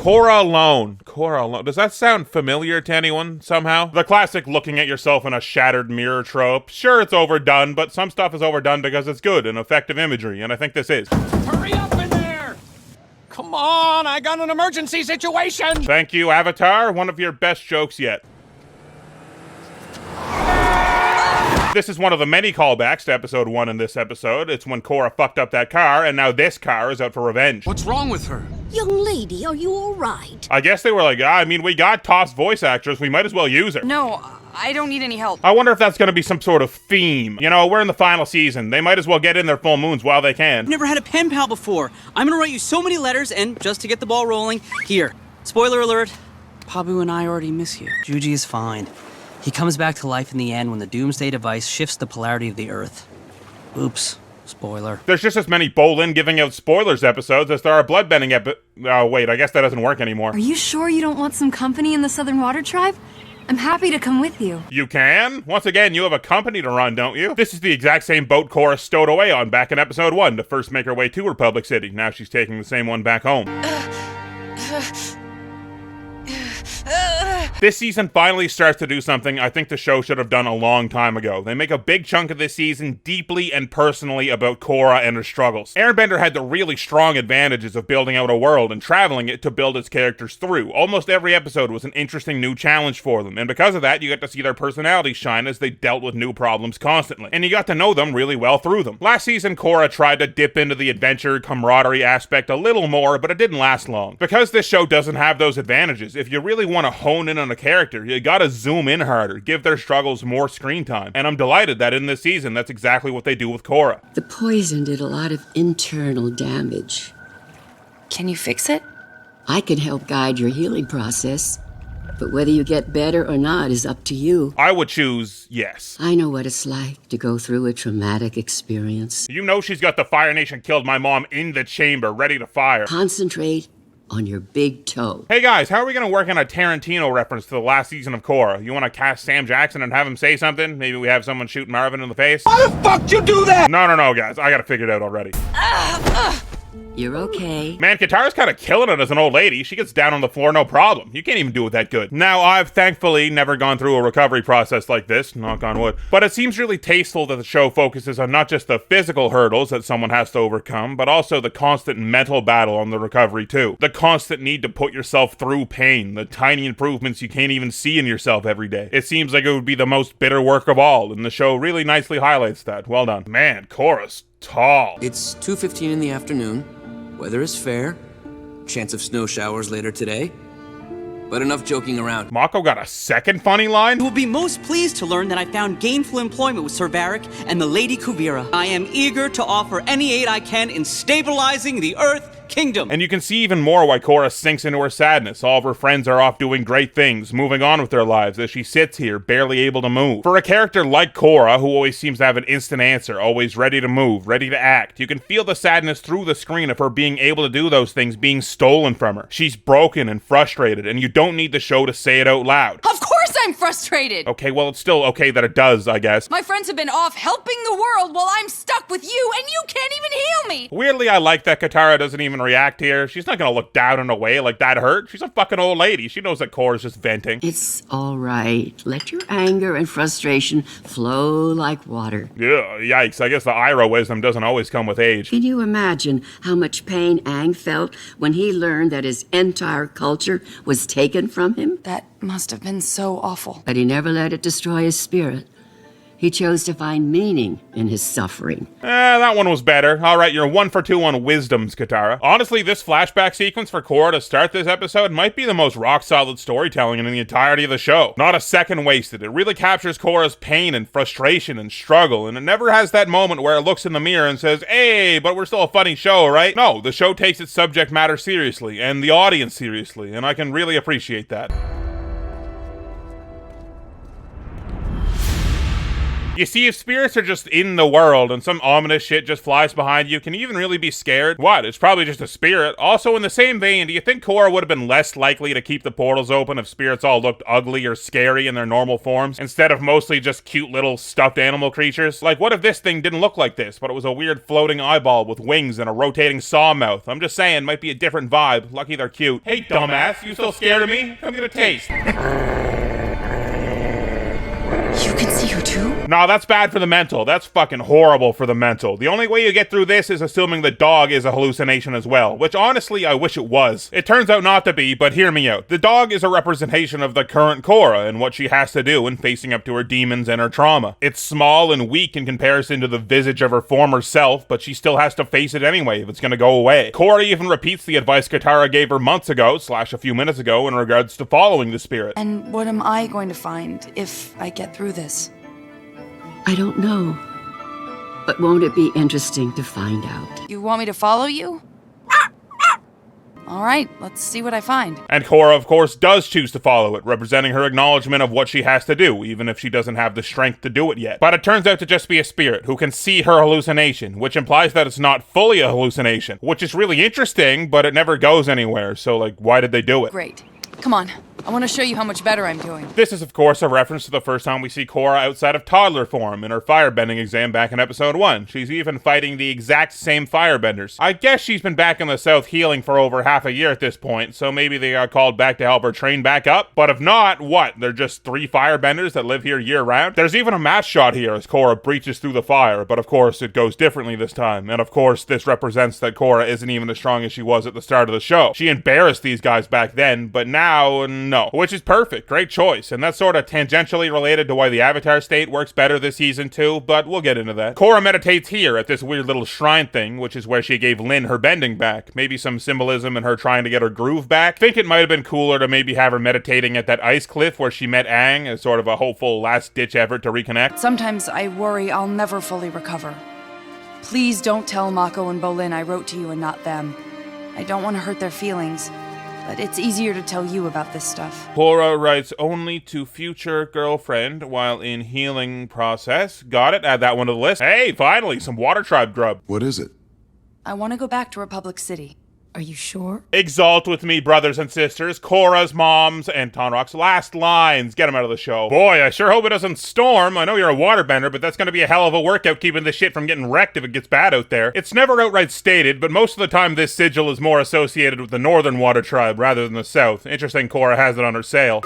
Korra alone. Korra alone. Does that sound familiar to anyone somehow? The classic looking at yourself in a shattered mirror trope. Sure, it's overdone, but some stuff is overdone because it's good and effective imagery, and I think this is. Hurry up in there! Come on, I got an emergency situation! Thank you, Avatar. One of your best jokes yet. This is one of the many callbacks to episode 1 in this episode. It's when Korra fucked up that car, and now this car is out for revenge. What's wrong with her? Young lady, are you all right? I guess they were like, I mean, we got Toph's voice actress, we might as well use her. No, I don't need any help. I wonder if that's gonna be some sort of theme. You know, we're in the final season. They might as well get in their full moons while they can. I've never had a pen pal before. I'm gonna write you so many letters, and just to get the ball rolling, here. Spoiler alert, Pabu and I already miss you. Juji is fine. He comes back to life in the end when the Doomsday device shifts the polarity of the Earth. Oops. Spoiler. There's just as many Bolin giving out spoilers episodes as there are bloodbending oh, wait, I guess that doesn't work anymore. Are you sure you don't want some company in the Southern Water Tribe? I'm happy to come with you. You can? Once again, you have a company to run, don't you? This is the exact same boat Korra stowed away on back in episode 1 to first make her way to Republic City. Now she's taking the same one back home. This season finally starts to do something I think the show should have done a long time ago. They make a big chunk of this season deeply and personally about Korra and her struggles. Airbender had the really strong advantages of building out a world and traveling it to build its characters through. Almost every episode was an interesting new challenge for them, and because of that, you got to see their personalities shine as they dealt with new problems constantly. And you got to know them really well through them. Last season, Korra tried to dip into the adventure, camaraderie aspect a little more, but it didn't last long. Because this show doesn't have those advantages, if you really want to hone in on a character, you gotta zoom in harder, give their struggles more screen time. And I'm delighted that in this season, that's exactly what they do with Korra. The poison did a lot of internal damage. Can you fix it? I can help guide your healing process, but whether you get better or not is up to you. I would choose yes. I know what it's like to go through a traumatic experience. You know she's got the Fire Nation killed my mom in the chamber, ready to fire. Concentrate on your big toe. Hey guys, how are we gonna work on a Tarantino reference to the last season of Korra? You wanna cast Sam Jackson and have him say something? Maybe we have someone shoot Marvin in the face? Why the fuck you do that? No, guys, I gotta figure it out already. You're okay. Man, Katara's kind of killing it as an old lady. She gets down on the floor, no problem. You can't even do it that good. Now, I've thankfully never gone through a recovery process like this, knock on wood, but it seems really tasteful that the show focuses on not just the physical hurdles that someone has to overcome, but also the constant mental battle on the recovery too. The constant need to put yourself through pain, the tiny improvements you can't even see in yourself every day. It seems like it would be the most bitter work of all, and the show really nicely highlights that. Well done. Man, Korra's tall. It's 2:15 in the afternoon. Weather is fair. Chance of snow showers later today. But enough joking around. Mako got a second funny line? You will be most pleased to learn that I found gainful employment with Sir Varric and the Lady Kuvira. I am eager to offer any aid I can in stabilizing the Earth Kingdom. And you can see even more why Korra sinks into her sadness. All of her friends are off doing great things, moving on with their lives, as she sits here, barely able to move. For a character like Korra, who always seems to have an instant answer, always ready to move, ready to act, you can feel the sadness through the screen of her being able to do those things being stolen from her. She's broken and frustrated, and you don't need the show to say it out loud. Of course I'm frustrated! Okay, well, it's still okay that it does, I guess. My friends have been off helping the world while I'm stuck with you, and you can't even heal me! Weirdly, I like that Katara doesn't even react here. She's not gonna look down and away like that hurt. She's a fucking old lady. She knows that Korra's just venting. It's all right. Let your anger and frustration flow like water. Yeah, yikes. I guess the Iroh wisdom doesn't always come with age. Can you imagine how much pain Aang felt when he learned that his entire culture was taken from him? That must have been so awful. But he never let it destroy his spirit. He chose to find meaning in his suffering. That one was better. Alright, you're 1 for 2 on wisdoms, Katara. Honestly, this flashback sequence for Korra to start this episode might be the most rock-solid storytelling in the entirety of the show. Not a second wasted. It really captures Korra's pain and frustration and struggle, and it never has that moment where it looks in the mirror and says, hey, but we're still a funny show, right? No, the show takes its subject matter seriously, and the audience seriously, and I can really appreciate that. You see, if spirits are just in the world and some ominous shit just flies behind you, can you even really be scared? What? It's probably just a spirit. Also, in the same vein, do you think Korra would have been less likely to keep the portals open if spirits all looked ugly or scary in their normal forms, instead of mostly just cute little stuffed animal creatures? Like, what if this thing didn't look like this, but it was a weird floating eyeball with wings and a rotating saw mouth? I'm just saying, might be a different vibe. Lucky they're cute. Hey, dumbass, you still scared of me? Come get a taste. You can see her too? Nah, that's bad for the mental. That's fucking horrible for the mental. The only way you get through this is assuming the dog is a hallucination as well, which honestly I wish it was. It turns out not to be, but hear me out. The dog is a representation of the current Korra and what she has to do in facing up to her demons and her trauma. It's small and weak in comparison to the visage of her former self, but she still has to face it anyway if it's gonna go away. Korra even repeats the advice Katara gave her months ago, / a few minutes ago, in regards to following the spirit. And what am I going to find if I get through this? I don't know. But won't it be interesting to find out? You want me to follow you? All right, let's see what I find. And Korra, of course, does choose to follow it, representing her acknowledgement of what she has to do, even if she doesn't have the strength to do it yet. But it turns out to just be a spirit who can see her hallucination, which implies that it's not fully a hallucination, which is really interesting, but it never goes anywhere, so, like, why did they do it? Great. Come on, I want to show you how much better I'm doing. This is, of course, a reference to the first time we see Korra outside of toddler form in her firebending exam back in episode 1. She's even fighting the exact same firebenders. I guess she's been back in the South healing for over half a year at this point, so maybe they got called back to help her train back up. But if not, what? They're just 3 firebenders that live here year-round? There's even a match shot here as Korra breaches through the fire, but of course it goes differently this time. And of course, this represents that Korra isn't even as strong as she was at the start of the show. She embarrassed these guys back then, but now, no. Which is perfect. Great choice. And that's sort of tangentially related to why the Avatar state works better this season too, but we'll get into that. Korra meditates here at this weird little shrine thing, which is where she gave Lin her bending back. Maybe some symbolism in her trying to get her groove back. Think it might have been cooler to maybe have her meditating at that ice cliff where she met Aang as sort of a hopeful last-ditch effort to reconnect. Sometimes I worry I'll never fully recover. Please don't tell Mako and Bolin I wrote to you and not them. I don't want to hurt their feelings. But it's easier to tell you about this stuff. Korra writes only to future girlfriend while in healing process. Got it? Add that one to the list. Hey, finally, some Water Tribe grub. What is it? I want to go back to Republic City. Are you sure? Exalt with me, brothers and sisters. Korra's mom's and Tonrock's last lines. Get him out of the show. Boy, I sure hope it doesn't storm. I know you're a waterbender, but that's gonna be a hell of a workout keeping this shit from getting wrecked if it gets bad out there. It's never outright stated, but most of the time this sigil is more associated with the Northern Water Tribe rather than the South. Interesting Korra has it on her sail.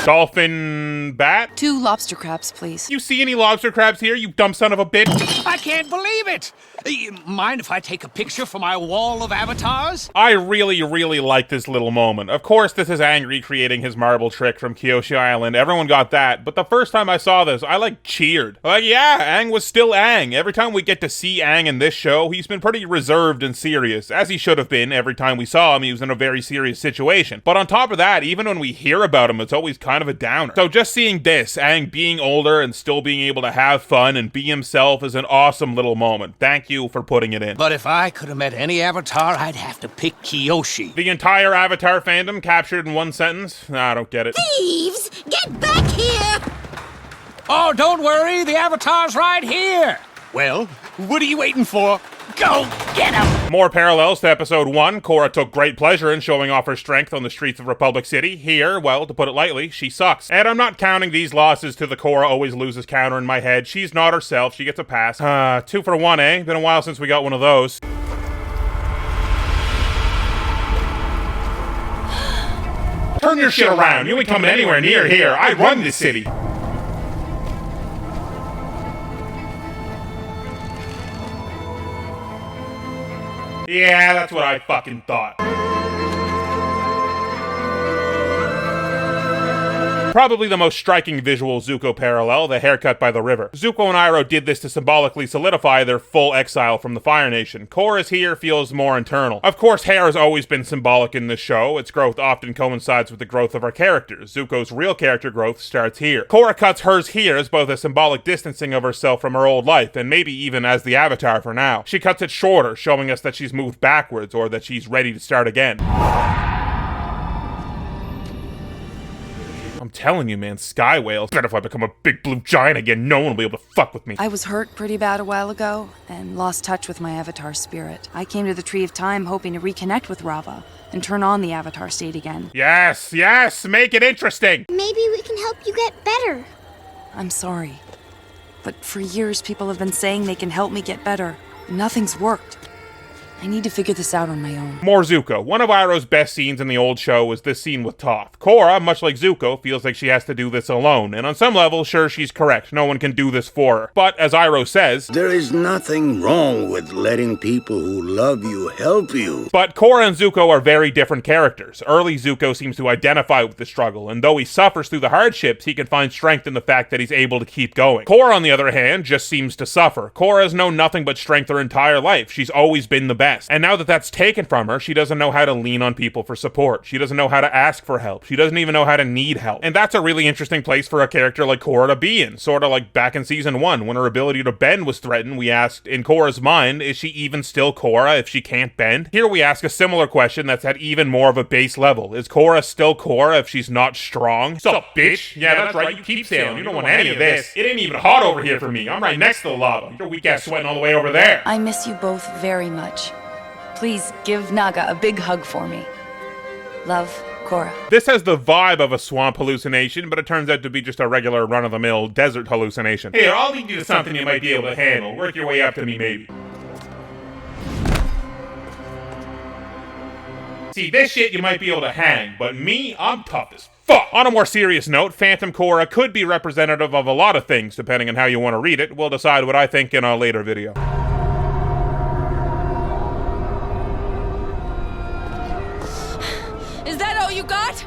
Dolphin bat? 2 lobster crabs, please. You see any lobster crabs here, you dumb son of a bitch? I can't believe it! Mind if I take a picture for my wall of avatars? I really, really like this little moment. Of course, this is Aang recreating his marble trick from Kyoshi Island. Everyone got that. But the first time I saw this, I, cheered. Yeah, Aang was still Aang. Every time we get to see Aang in this show, he's been pretty reserved and serious. As he should have been. Every time we saw him, he was in a very serious situation. But on top of that, even when we hear about him, it's always kind of a downer. So just seeing this, Aang being older and still being able to have fun and be himself is an awesome little moment. Thank you for putting it in. But if I could have met any avatar, I'd have to pick Kyoshi. The entire Avatar fandom captured in one sentence? Nah, I don't get it. Thieves! Get back here! Oh, don't worry, the avatar's right here! Well, what are you waiting for? Go get him! More parallels to episode 1. Korra took great pleasure in showing off her strength on the streets of Republic City. Here, well, to put it lightly, she sucks. And I'm not counting these losses to the Korra always loses counter in my head. She's not herself. She gets a pass. 2 for 1, eh? Been a while since we got one of those. Turn your shit around. You ain't coming anywhere near here. I run this city. Yeah, that's what I fucking thought. Probably the most striking visual Zuko parallel, the haircut by the river. Zuko and Iroh did this to symbolically solidify their full exile from the Fire Nation. Korra's here feels more internal. Of course, hair has always been symbolic in this show. Its growth often coincides with the growth of our characters. Zuko's real character growth starts here. Korra cuts hers here as both a symbolic distancing of herself from her old life, and maybe even as the Avatar for now. She cuts it shorter, showing us that she's moved backwards, or that she's ready to start again. I'm I'm telling you, man, sky whales. Bet if I become a big blue giant again, no one will be able to fuck with me. I was hurt pretty bad a while ago and lost touch with my Avatar spirit. I came to the Tree of Time hoping to reconnect with Rava and turn on the Avatar state again. Yes, yes, make it interesting. Maybe we can help you get better. I'm sorry, but for years people have been saying they can help me get better. Nothing's worked. I need to figure this out on my own. More Zuko. One of Iroh's best scenes in the old show was this scene with Toph. Korra, much like Zuko, feels like she has to do this alone, and on some level, sure, she's correct. No one can do this for her. But, as Iroh says, there is nothing wrong with letting people who love you help you. But Korra and Zuko are very different characters. Early Zuko seems to identify with the struggle, and though he suffers through the hardships, he can find strength in the fact that he's able to keep going. Korra, on the other hand, just seems to suffer. Korra has known nothing but strength her entire life. She's always been the best. And now that that's taken from her, she doesn't know how to lean on people for support. She doesn't know how to ask for help. She doesn't even know how to need help. And that's a really interesting place for a character like Korra to be in. Sort of like back in season 1, when her ability to bend was threatened, we asked, in Korra's mind, is she even still Korra if she can't bend? Here we ask a similar question that's at even more of a base level. Is Korra still Korra if she's not strong? Sup, bitch? Yeah, that's right, you keep sailing. You don't want any of this. It ain't even hot over here for me. I'm right next to the lava. Your weak ass sweating all the way over there. I miss you both very much. Please give Naga a big hug for me. Love, Korra. This has the vibe of a swamp hallucination, but it turns out to be just a regular run-of-the-mill desert hallucination. Here, I'll lead you to something you might be able to handle. Work your way up to me, maybe. See, this shit you might be able to hang, but me, I'm tough as fuck. On a more serious note, Phantom Korra could be representative of a lot of things, depending on how you want to read it. We'll decide what I think in a later video. You got?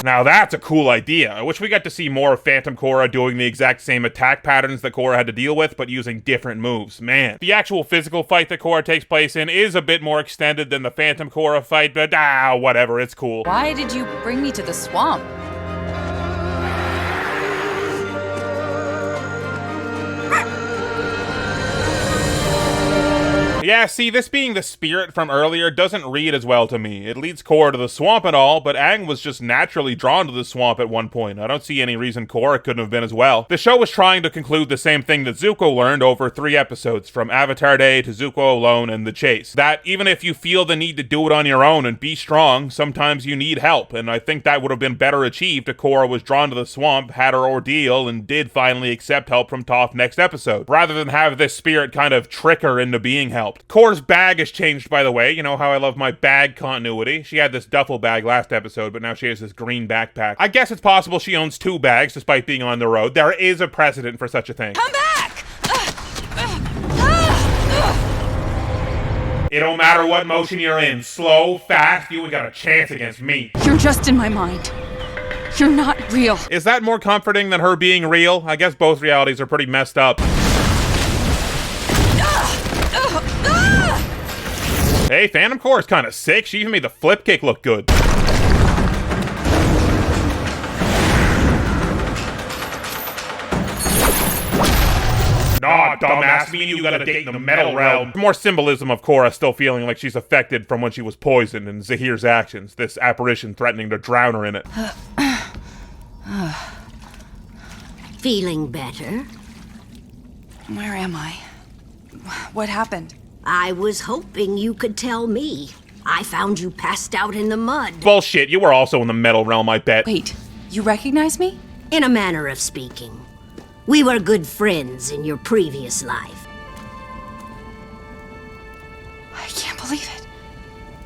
Now that's a cool idea. I wish we got to see more of Phantom Korra doing the exact same attack patterns that Korra had to deal with, but using different moves. Man, the actual physical fight that Korra takes place in is a bit more extended than the Phantom Korra fight, but whatever, it's cool. Why did you bring me to the swamp? Yeah, see, this being the spirit from earlier doesn't read as well to me. It leads Korra to the swamp and all, but Aang was just naturally drawn to the swamp at one point. I don't see any reason Korra couldn't have been as well. The show was trying to conclude the same thing that Zuko learned over 3 episodes, from Avatar Day to Zuko Alone and The Chase. That even if you feel the need to do it on your own and be strong, sometimes you need help, and I think that would have been better achieved if Korra was drawn to the swamp, had her ordeal, and did finally accept help from Toph next episode, rather than have this spirit kind of trick her into being helped. Korra's bag has changed, by the way. You know how I love my bag continuity. She had this duffel bag last episode, but now she has this green backpack. I guess it's possible she owns 2 bags despite being on the road. There is a precedent for such a thing. Come back! It don't matter what motion you're in. Slow, fast, you ain't got a chance against me. You're just in my mind. You're not real. Is that more comforting than her being real? I guess both realities are pretty messed up. Hey, Phantom Korra's kind of sick. She even made the flip kick look good. Nah, dumbass, me and you got a date in the metal realm. More symbolism of Korra still feeling like she's affected from when she was poisoned and Zahir's actions, this apparition threatening to drown her in it. Feeling better? Where am I? What happened? I was hoping you could tell me. I found you passed out in the mud. Bullshit, you were also in the metal realm, I bet. Wait, you recognize me? In a manner of speaking. We were good friends in your previous life. I can't believe it.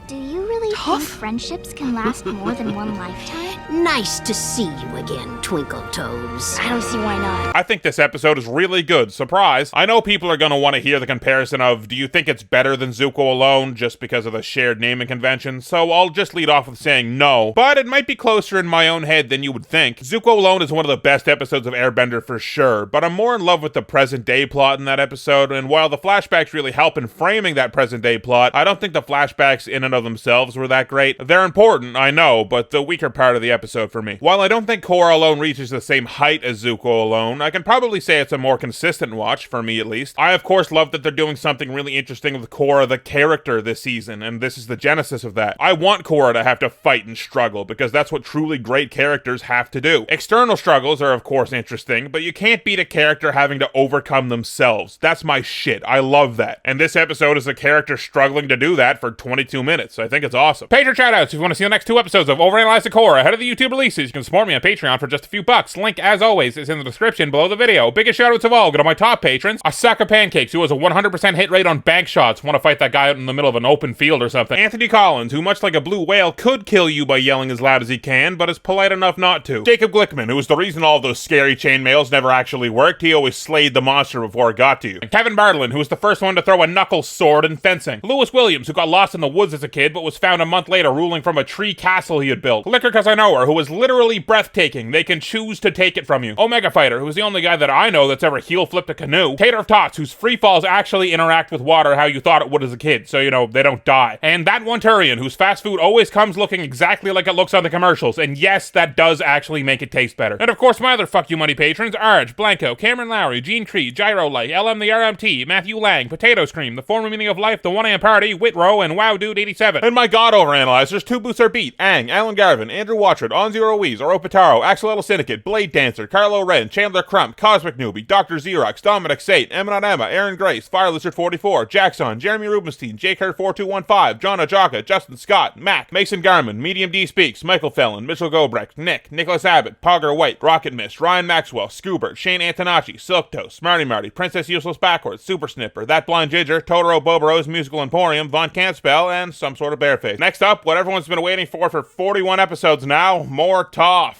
Do you really think friendships can last more than one lifetime? Nice to see you again, Twinkle Toes. I don't see why not. I think this episode is really good. Surprise. I know people are going to want to hear the comparison of, do you think it's better than Zuko Alone, just because of the shared naming convention? So I'll just lead off with saying no, but it might be closer in my own head than you would think. Zuko Alone is one of the best episodes of Airbender for sure, but I'm more in love with the present day plot in that episode, and while the flashbacks really help in framing that present day plot, I don't think the flashbacks in and of battle themselves were that great. They're important, I know, but the weaker part of the episode for me. While I don't think Korra alone reaches the same height as Zuko alone, I can probably say it's a more consistent watch, for me at least. I of course love that they're doing something really interesting with Korra the character this season, and this is the genesis of that. I want Korra to have to fight and struggle, because that's what truly great characters have to do. External struggles are of course interesting, but you can't beat a character having to overcome themselves. That's my shit. I love that. And this episode is a character struggling to do that for 22 minutes. I think it's awesome. Patreon shoutouts if you want to see the next 2 episodes of Overanalyzing Korra ahead of the YouTube releases. You can support me on Patreon for just a few bucks. Link, as always, is in the description below the video. Biggest shoutouts of all go to my top patrons. A Sack of Pancakes, who has a 100% hit rate on bank shots. Want to fight that guy out in the middle of an open field or something. Anthony Collins, who much like a blue whale could kill you by yelling as loud as he can, but is polite enough not to. Jacob Glickman, who is the reason all of those scary chainmails never actually worked. He always slayed the monster before it got to you. And Kevin Bartlin, who was the first one to throw a knuckle sword in fencing. Lewis Williams, who got lost in the woods as a kid, but was found a month later ruling from a tree castle he had built. Liquor Cause I Know Her, who was literally breathtaking. They can choose to take it from you. Omega Fighter, who is the only guy that I know that's ever heel flipped a canoe. Tater of Tots, whose free falls actually interact with water how you thought it would as a kid, so you know, they don't die. And that one Turian, whose fast food always comes looking exactly like it looks on the commercials, and yes, that does actually make it taste better. And of course, my other fuck you money patrons, Arj, Blanco, Cameron Lowry, Gene Creed, Gyro Light, LM the RMT, Matthew Lang, Potato Scream, The Former Meaning of Life, The 1AM Party, Whitrow, and Wow Dude 87. And my god overanalyzers, 2 boosts are beat, Aang, Alan Garvin, Andrew Watchard, Onzero Weeze, Oropataro, Axolotl Syndicate, Blade Dancer, Carlo Wren, Chandler Crump, Cosmic Newbie, Dr. Xerox, Dominic Sate, Emma Emma, Aaron Grace, Fire Lizard 44, Jackson, Jeremy Rubenstein, Jake Hurt 4215, John Ajaka, Justin Scott, Mac, Mason Garman, Medium D Speaks, Michael Fellon, Mitchell Gobrecht, Nick, Nicholas Abbott, Pogger White, Rocket Mist, Ryan Maxwell, Scoobert, Shane Antonacci, Silk Toast, Smarty Marty, Princess Useless Backwards, Super Snipper, That Blind Ginger, Totoro Boboros, Musical Emporium, Von Campspell, and some sort of bearface. Next up, what everyone's been waiting for 41 episodes now, more Toph.